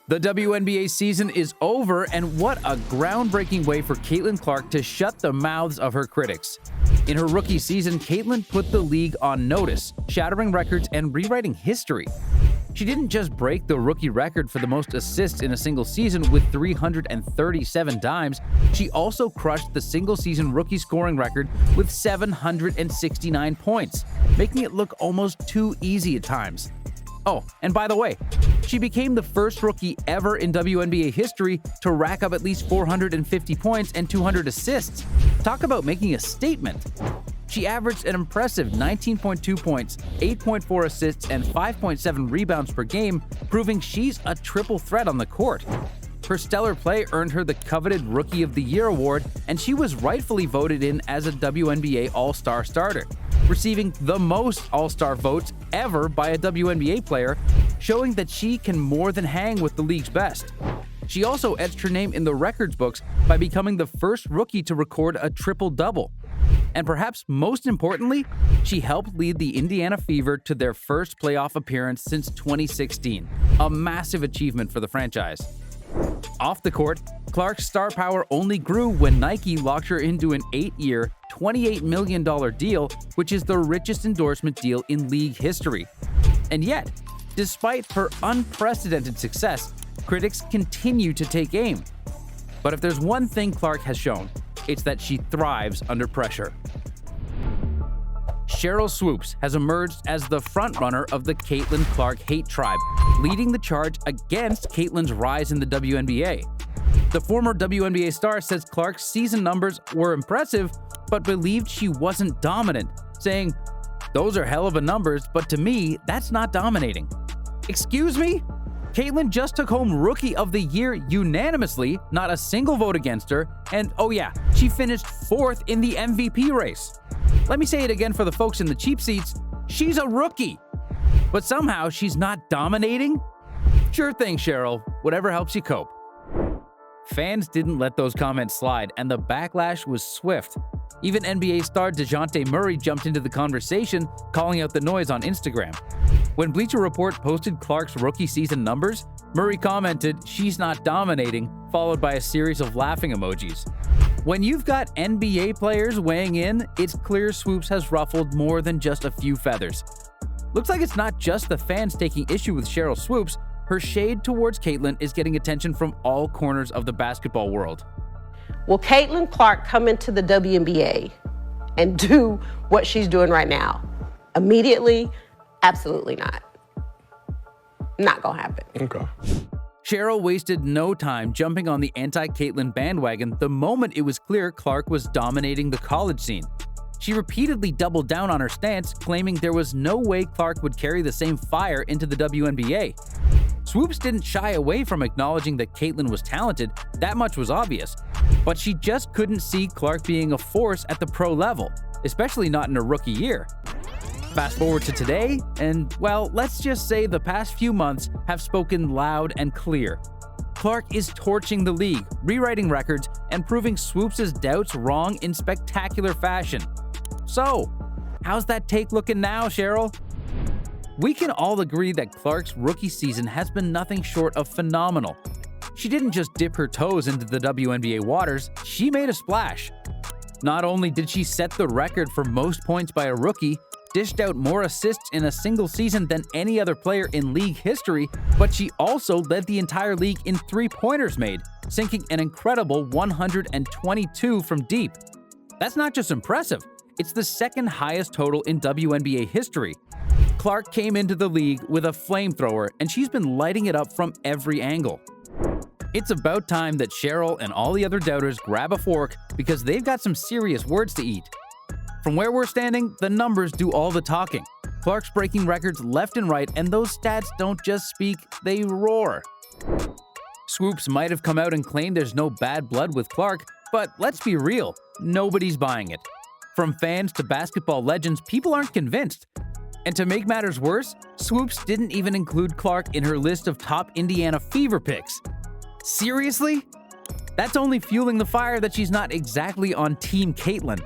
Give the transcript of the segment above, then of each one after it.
The WNBA season is over, and what a groundbreaking way for Caitlin Clark to shut the mouths of her critics. In her rookie season, Caitlin put the league on notice, shattering records and rewriting history. She didn't just break the rookie record for the most assists in a single season with 337 dimes, she also crushed the single-season rookie scoring record with 769 points, making it look almost too easy at times. Oh, and by the way, she became the first rookie ever in WNBA history to rack up at least 450 points and 200 assists. Talk about making a statement. She averaged an impressive 19.2 points, 8.4 assists, and 5.7 rebounds per game, proving she's a triple threat on the court. Her stellar play earned her the coveted Rookie of the Year award, and she was rightfully voted in as a WNBA All-Star starter, receiving the most All-Star votes ever by a WNBA player, showing that she can more than hang with the league's best. She also etched her name in the records books by becoming the first rookie to record a triple-double. And perhaps most importantly, she helped lead the Indiana Fever to their first playoff appearance since 2016, a massive achievement for the franchise. Off the court, Clark's star power only grew when Nike locked her into an 8-year, $28 million deal, which is the richest endorsement deal in league history. And yet, despite her unprecedented success, critics continue to take aim. But if there's one thing Clark has shown, it's that she thrives under pressure. Sheryl Swoopes has emerged as the frontrunner of the Caitlin Clark hate tribe, leading the charge against Caitlin's rise in the WNBA. The former WNBA star says Clark's season numbers were impressive, but believed she wasn't dominant, saying, "Those are hell of a numbers, but to me, that's not dominating." Excuse me? Caitlin just took home Rookie of the Year unanimously, not a single vote against her, and oh yeah, she finished 4th in the MVP race. Let me say it again for the folks in the cheap seats, she's a rookie. But somehow she's not dominating? Sure thing, Sheryl, whatever helps you cope. Fans didn't let those comments slide, and the backlash was swift. Even NBA star DeJounte Murray jumped into the conversation, calling out the noise on Instagram. When Bleacher Report posted Clark's rookie season numbers, Murray commented, "She's not dominating," followed by a series of laughing emojis. When you've got NBA players weighing in, it's clear Swoopes has ruffled more than just a few feathers. Looks like it's not just the fans taking issue with Sheryl Swoopes. Her shade towards Caitlin is getting attention from all corners of the basketball world. Will Caitlin Clark come into the WNBA and do what she's doing right now? Immediately? Absolutely not. Not gonna happen. Okay. Sheryl wasted no time jumping on the anti-Caitlin bandwagon the moment it was clear Clark was dominating the college scene. She repeatedly doubled down on her stance, claiming there was no way Clark would carry the same fire into the WNBA. Swoopes didn't shy away from acknowledging that Caitlin was talented, that much was obvious, but she just couldn't see Clark being a force at the pro level, especially not in her rookie year. Fast forward to today, and well, let's just say the past few months have spoken loud and clear. Clark is torching the league, rewriting records, and proving Swoopes' doubts wrong in spectacular fashion. So, how's that take looking now, Sheryl? We can all agree that Clark's rookie season has been nothing short of phenomenal. She didn't just dip her toes into the WNBA waters, she made a splash. Not only did she set the record for most points by a rookie, dished out more assists in a single season than any other player in league history, but she also led the entire league in three-pointers made, sinking an incredible 122 from deep. That's not just impressive, it's the second highest total in WNBA history. Clark came into the league with a flamethrower, and she's been lighting it up from every angle. It's about time that Sheryl and all the other doubters grab a fork because they've got some serious words to eat. From where we're standing, the numbers do all the talking. Clark's breaking records left and right, and those stats don't just speak, they roar. Swoopes might have come out and claimed there's no bad blood with Clark, but let's be real, nobody's buying it. From fans to basketball legends, people aren't convinced. And to make matters worse, Swoopes didn't even include Clark in her list of top Indiana Fever picks. Seriously? That's only fueling the fire that she's not exactly on Team Caitlin.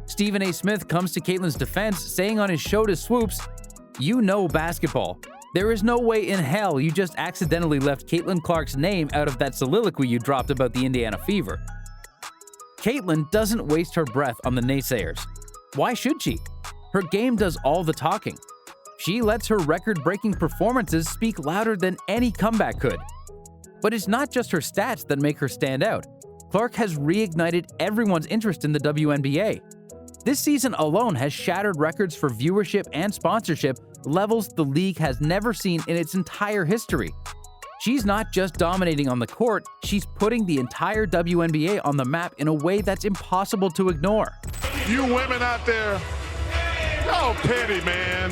Stephen A. Smith comes to Caitlin's defense, saying on his show to Swoopes, "You know basketball. There is no way in hell you just accidentally left Caitlin Clark's name out of that soliloquy you dropped about the Indiana Fever. Caitlin doesn't waste her breath on the naysayers. Why should she? Her game does all the talking. She lets her record-breaking performances speak louder than any comeback could. But it's not just her stats that make her stand out. Clark has reignited everyone's interest in the WNBA. This season alone has shattered records for viewership and sponsorship, levels the league has never seen in its entire history. She's not just dominating on the court, she's putting the entire WNBA on the map in a way that's impossible to ignore. You women out there, y'all petty, man.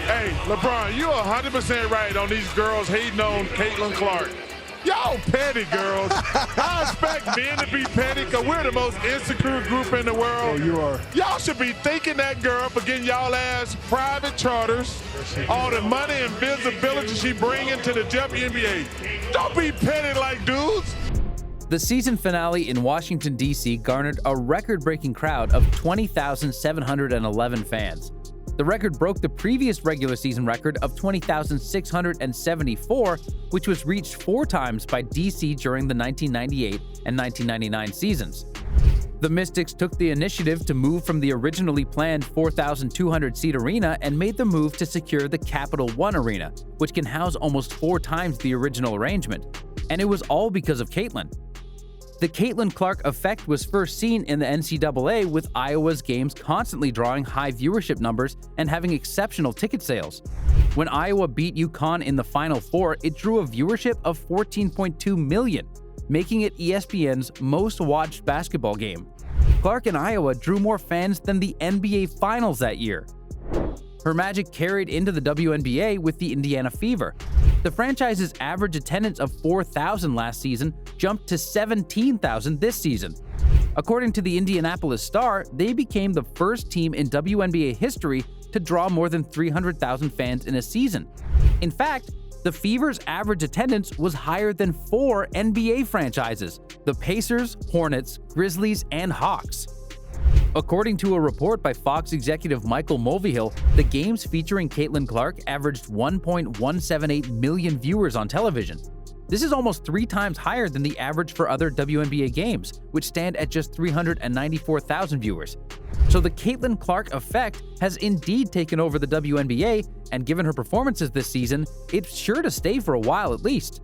Hey, LeBron, you're 100% right on these girls hating on Caitlin Clark. Y'all petty, girls. I expect men to be petty because we're the most insecure group in the world. Oh, you are. Y'all should be thanking that girl for getting y'all ass private charters, all the money and visibility she bringing to the WNBA. Don't be petty like dudes. The season finale in Washington, D.C. garnered a record-breaking crowd of 20,711 fans. The record broke the previous regular season record of 20,674, which was reached 4 times by DC during the 1998 and 1999 seasons. The Mystics took the initiative to move from the originally planned 4,200-seat arena and made the move to secure the Capital One Arena, which can house almost 4 times the original arrangement. And it was all because of Caitlin. The Caitlin Clark effect was first seen in the NCAA, with Iowa's games constantly drawing high viewership numbers and having exceptional ticket sales. When Iowa beat UConn in the Final Four, it drew a viewership of 14.2 million, making it ESPN's most-watched basketball game. Clark and Iowa drew more fans than the NBA Finals that year. Her magic carried into the WNBA with the Indiana Fever. The franchise's average attendance of 4,000 last season jumped to 17,000 this season. According to the Indianapolis Star, they became the first team in WNBA history to draw more than 300,000 fans in a season. In fact, the Fever's average attendance was higher than 4 NBA franchises: the Pacers, Hornets, Grizzlies, and Hawks. According to a report by Fox executive Michael Mulvihill, the games featuring Caitlin Clark averaged 1.178 million viewers on television. This is almost 3 times higher than the average for other WNBA games, which stand at just 394,000 viewers. So the Caitlin Clark effect has indeed taken over the WNBA, and given her performances this season, it's sure to stay for a while at least.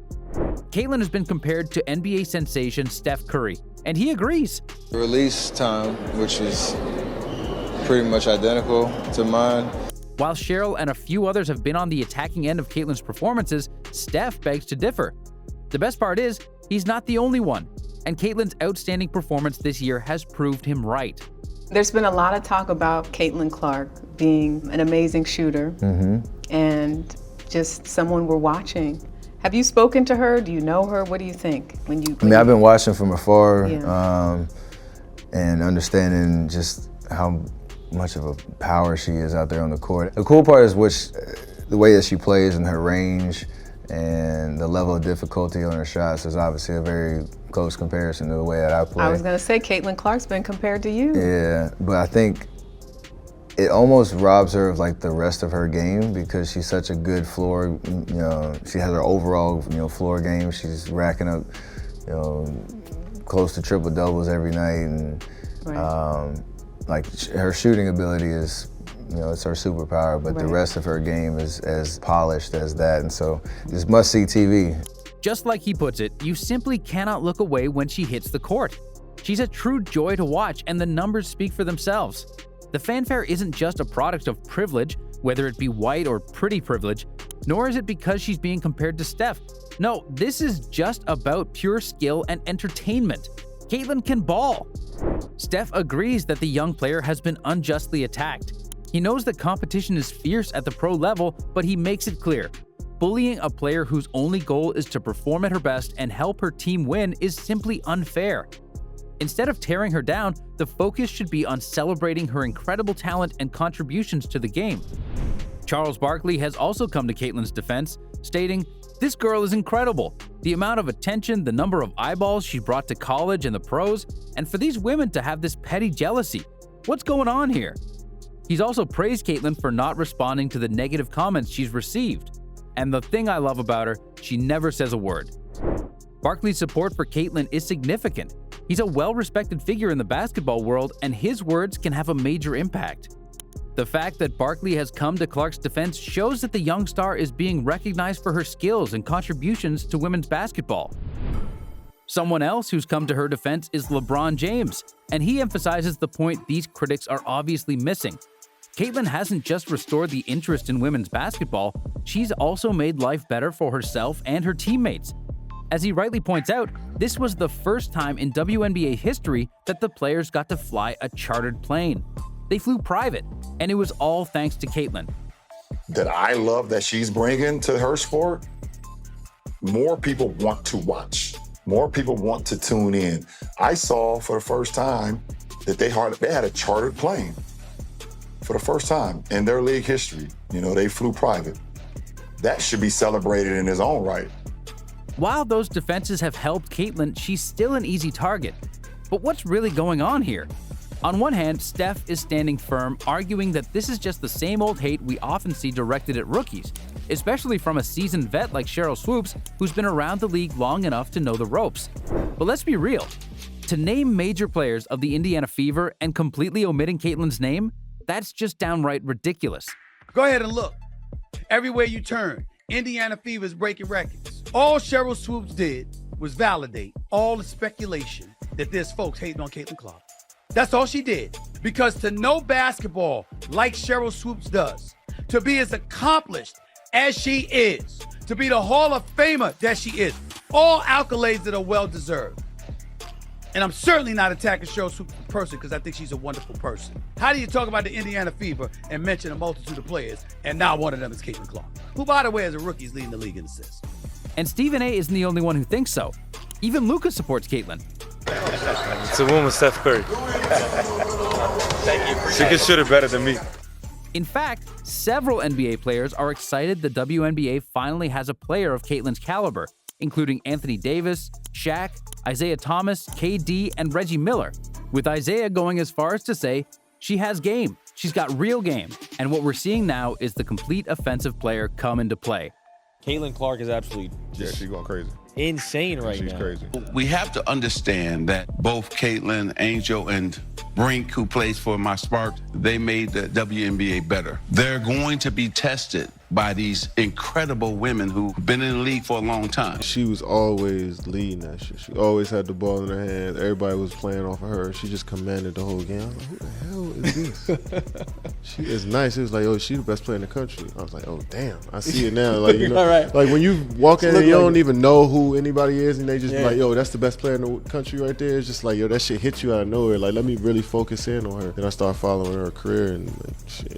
Caitlin has been compared to NBA sensation Steph Curry, and he agrees. Release time, which is pretty much identical to mine. While Sheryl and a few others have been on the attacking end of Caitlin's performances, Steph begs to differ. The best part is, he's not the only one, and Caitlin's outstanding performance this year has proved him right. There's been a lot of talk about Caitlin Clark being an amazing shooter and just someone we're watching. Have you spoken to her? Do you know her? What do you think? I've been watching from afar, and understanding just how much of a power she is out there on the court. The cool part is the way that she plays and her range and the level of difficulty on her shots is obviously a very close comparison to the way that I play. I was going to say Caitlin Clark's been compared to you. Yeah, but I think it almost robs her of like the rest of her game because she's such a good floor, she has her overall, floor game. She's racking up, close to triple doubles every night, and her shooting ability is, it's her superpower, but the rest of her game is as polished as that, and so it's must-see TV. Just like he puts it, you simply cannot look away when she hits the court. She's a true joy to watch, and the numbers speak for themselves. The fanfare isn't just a product of privilege, whether it be white or pretty privilege, nor is it because she's being compared to Steph. No, this is just about pure skill and entertainment. Caitlin can ball. Steph agrees that the young player has been unjustly attacked. He knows that competition is fierce at the pro level, but he makes it clear. Bullying a player whose only goal is to perform at her best and help her team win is simply unfair. Instead of tearing her down, the focus should be on celebrating her incredible talent and contributions to the game. Charles Barkley has also come to Caitlin's defense, stating, "This girl is incredible. The amount of attention, the number of eyeballs she brought to college and the pros, and for these women to have this petty jealousy. What's going on here?" He's also praised Caitlyn for not responding to the negative comments she's received. And the thing I love about her, she never says a word. Barkley's support for Caitlyn is significant. He's a well-respected figure in the basketball world, and his words can have a major impact. The fact that Barkley has come to Clark's defense shows that the young star is being recognized for her skills and contributions to women's basketball. Someone else who's come to her defense is LeBron James, and he emphasizes the point these critics are obviously missing. Caitlyn hasn't just restored the interest in women's basketball, she's also made life better for herself and her teammates. As he rightly points out, this was the first time in WNBA history that the players got to fly a chartered plane. They flew private, and it was all thanks to Caitlyn. That I love that she's bringing to her sport, more people want to watch. More people want to tune in. I saw for the first time that they had a chartered plane for the first time in their league history. You know, they flew private. That should be celebrated in its own right. While those defenses have helped Caitlyn, she's still an easy target. But what's really going on here? On one hand, Steph is standing firm, arguing that this is just the same old hate we often see directed at rookies, especially from a seasoned vet like Sheryl Swoopes, who's been around the league long enough to know the ropes. But let's be real. To name major players of the Indiana Fever and completely omitting Caitlyn's name, that's just downright ridiculous. Go ahead and look. Everywhere you turn, Indiana Fever is breaking records. All Sheryl Swoopes did was validate all the speculation that there's folks hating on Caitlyn Clark. That's all she did. Because to know basketball like Sheryl Swoopes does, to be as accomplished as she is, to be the Hall of Famer that she is, all accolades that are well-deserved. And I'm certainly not attacking Sheryl Swoopes the person because I think she's a wonderful person. How do you talk about the Indiana Fever and mention a multitude of players, and now one of them is Caitlyn Clark, who, by the way, as a rookie, is leading the league in assists? And Stephen A. isn't the only one who thinks so. Even Luka supports Caitlyn. It's a woman, Steph Curry. She can shoot it better than me. In fact, several NBA players are excited the WNBA finally has a player of Caitlyn's caliber, including Anthony Davis, Shaq, Isaiah Thomas, KD, and Reggie Miller, with Isaiah going as far as to say she has game, she's got real game, and what we're seeing now is the complete offensive player come into play. Caitlyn Clark is absolutely just she's going crazy. Insane right She's now. crazy. We have to understand that both Caitlyn, Angel, and Brink, who plays for my Sparks, they made the WNBA better. They're going to be tested by these incredible women who've been in the league for a long time. She was always leading that shit. She always had the ball in her hands. Everybody was playing off of her. She just commanded the whole game. I was like, who the hell is this? She is nice. It was like, oh, she's the best player in the country. I was like, oh, damn. I see it now. Like, you know, right. Like when you walk in and you don't even know who anybody is, and they just be like, yo, that's the best player in the country right there. It's just like, yo, that shit hit you out of nowhere. Like, let me really focus in on her. Then I started following her career, and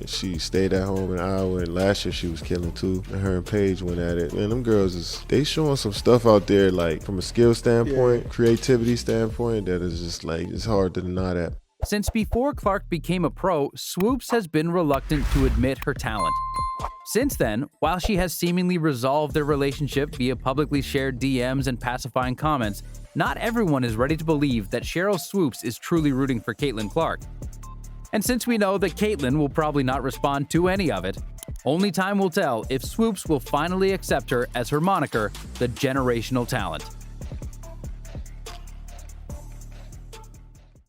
she stayed at home in Iowa, and last year she was killing too. And her and Paige went at it. Man, them girls, they showing some stuff out there, like from a skill standpoint, creativity standpoint, that is just like, it's hard to deny that. Since before Clark became a pro, Swoopes has been reluctant to admit her talent. Since then, while she has seemingly resolved their relationship via publicly shared DMs and pacifying comments, not everyone is ready to believe that Sheryl Swoopes is truly rooting for Caitlyn Clark. And since we know that Caitlyn will probably not respond to any of it, only time will tell if Swoopes will finally accept her as her moniker, the generational talent.